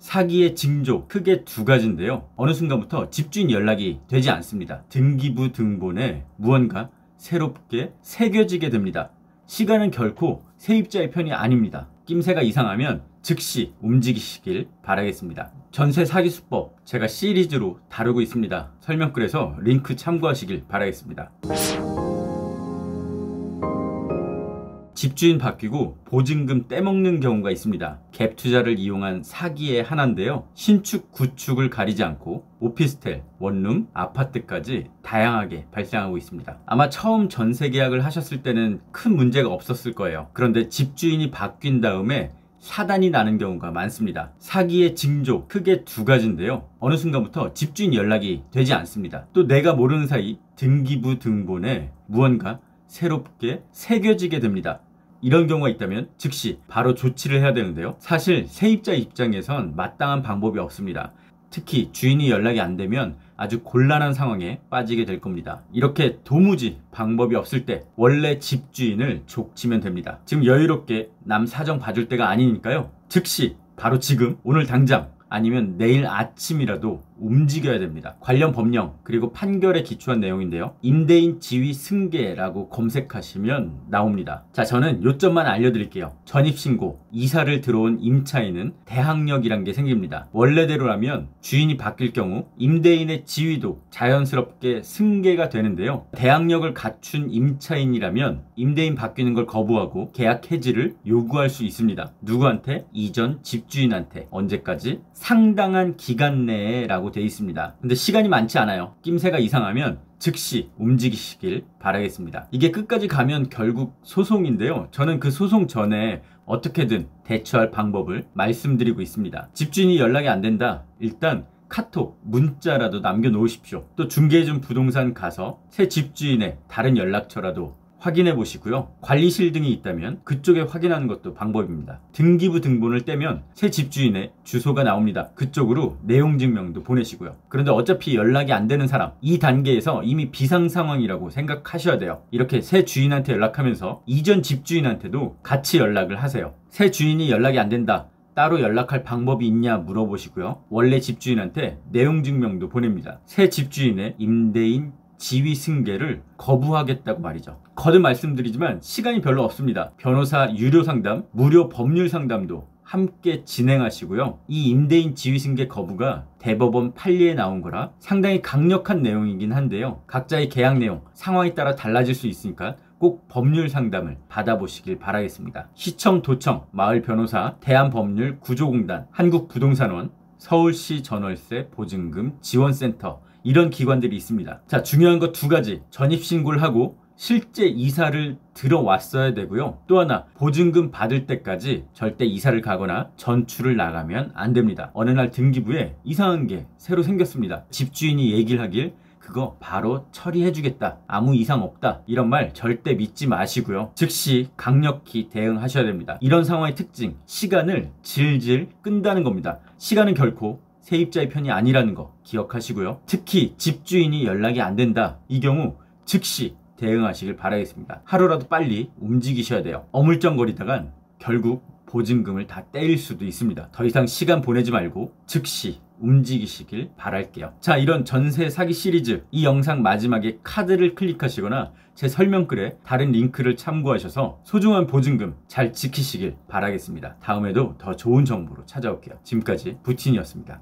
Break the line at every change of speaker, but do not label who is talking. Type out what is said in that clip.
사기의 징조 크게 두 가지인데요. 어느 순간부터 집주인 연락이 되지 않습니다. 등기부 등본에 무언가 새롭게 새겨지게 됩니다. 시간은 결코 세입자의 편이 아닙니다. 낌새가 이상하면 즉시 움직이시길 바라겠습니다. 전세 사기 수법 제가 시리즈로 다루고 있습니다. 설명글에서 링크 참고하시길 바라겠습니다. 집주인 바뀌고 보증금 떼먹는 경우가 있습니다. 갭 투자를 이용한 사기의 하나인데요. 신축, 구축을 가리지 않고 오피스텔, 원룸, 아파트까지 다양하게 발생하고 있습니다. 아마 처음 전세 계약을 하셨을 때는 큰 문제가 없었을 거예요. 그런데 집주인이 바뀐 다음에 사단이 나는 경우가 많습니다. 사기의 징조 크게 두 가지인데요. 어느 순간부터 집주인 연락이 되지 않습니다. 또 내가 모르는 사이 등기부 등본에 무언가 새롭게 새겨지게 됩니다. 이런 경우가 있다면 즉시 바로 조치를 해야 되는데요. 사실 세입자 입장에선 마땅한 방법이 없습니다. 특히 주인이 연락이 안 되면 아주 곤란한 상황에 빠지게 될 겁니다. 이렇게 도무지 방법이 없을 때 원래 집주인을 족치면 됩니다. 지금 여유롭게 남 사정 봐줄 때가 아니니까요. 즉시 바로 지금 오늘 당장 아니면 내일 아침이라도 움직여야 됩니다. 관련 법령 그리고 판결에 기초한 내용인데요. 임대인 지위 승계라고 검색하시면 나옵니다. 자, 저는 요점만 알려드릴게요. 전입신고, 이사를 들어온 임차인은 대항력이란 게 생깁니다. 원래대로라면 주인이 바뀔 경우 임대인의 지위도 자연스럽게 승계가 되는데요. 대항력을 갖춘 임차인이라면 임대인 바뀌는 걸 거부하고 계약 해지를 요구할 수 있습니다. 누구한테? 이전 집주인한테. 언제까지? 상당한 기간 내에 라고 되어 있습니다. 근데 시간이 많지 않아요. 낌새가 이상하면 즉시 움직이시길 바라겠습니다. 이게 끝까지 가면 결국 소송인데요. 저는 그 소송 전에 어떻게든 대처할 방법을 말씀드리고 있습니다. 집주인이 연락이 안 된다. 일단 카톡, 문자라도 남겨놓으십시오. 또 중개해준 부동산 가서 새 집주인의 다른 연락처라도 확인해 보시고요. 관리실 등이 있다면 그쪽에 확인하는 것도 방법입니다. 등기부 등본을 떼면 새 집주인의 주소가 나옵니다. 그쪽으로 내용 증명도 보내시고요. 그런데 어차피 연락이 안 되는 사람, 이 단계에서 이미 비상 상황이라고 생각하셔야 돼요. 이렇게 새 주인한테 연락하면서 이전 집주인한테도 같이 연락을 하세요. 새 주인이 연락이 안 된다. 따로 연락할 방법이 있냐 물어보시고요. 원래 집주인한테 내용 증명도 보냅니다. 새 집주인의 임대인 지위 승계를 거부하겠다고 말이죠. 거듭 말씀드리지만 시간이 별로 없습니다. 변호사 유료 상담, 무료 법률 상담도 함께 진행하시고요. 이 임대인 지위 승계 거부가 대법원 판례에 나온 거라 상당히 강력한 내용이긴 한데요. 각자의 계약 내용, 상황에 따라 달라질 수 있으니까 꼭 법률 상담을 받아보시길 바라겠습니다. 시청, 도청, 마을 변호사, 대한법률 구조공단, 한국부동산원, 서울시 전월세 보증금 지원센터 이런 기관들이 있습니다. 자, 중요한 거 두 가지. 전입신고를 하고 실제 이사를 들어왔어야 되고요. 또 하나, 보증금 받을 때까지 절대 이사를 가거나 전출을 나가면 안 됩니다. 어느 날 등기부에 이상한 게 새로 생겼습니다. 집주인이 얘기를 하길 그거 바로 처리해주겠다. 아무 이상 없다. 이런 말 절대 믿지 마시고요. 즉시 강력히 대응하셔야 됩니다. 이런 상황의 특징, 시간을 질질 끈다는 겁니다. 시간은 결코 세입자의 편이 아니라는 거 기억하시고요. 특히 집주인이 연락이 안 된다. 이 경우 즉시 대응하시길 바라겠습니다. 하루라도 빨리 움직이셔야 돼요. 어물쩡거리다간 결국 보증금을 다 떼일 수도 있습니다. 더 이상 시간 보내지 말고 즉시 움직이시길 바랄게요. 자, 이런 전세 사기 시리즈 이 영상 마지막에 카드를 클릭하시거나 제 설명글에 다른 링크를 참고하셔서 소중한 보증금 잘 지키시길 바라겠습니다. 다음에도 더 좋은 정보로 찾아올게요. 지금까지 부틴이었습니다.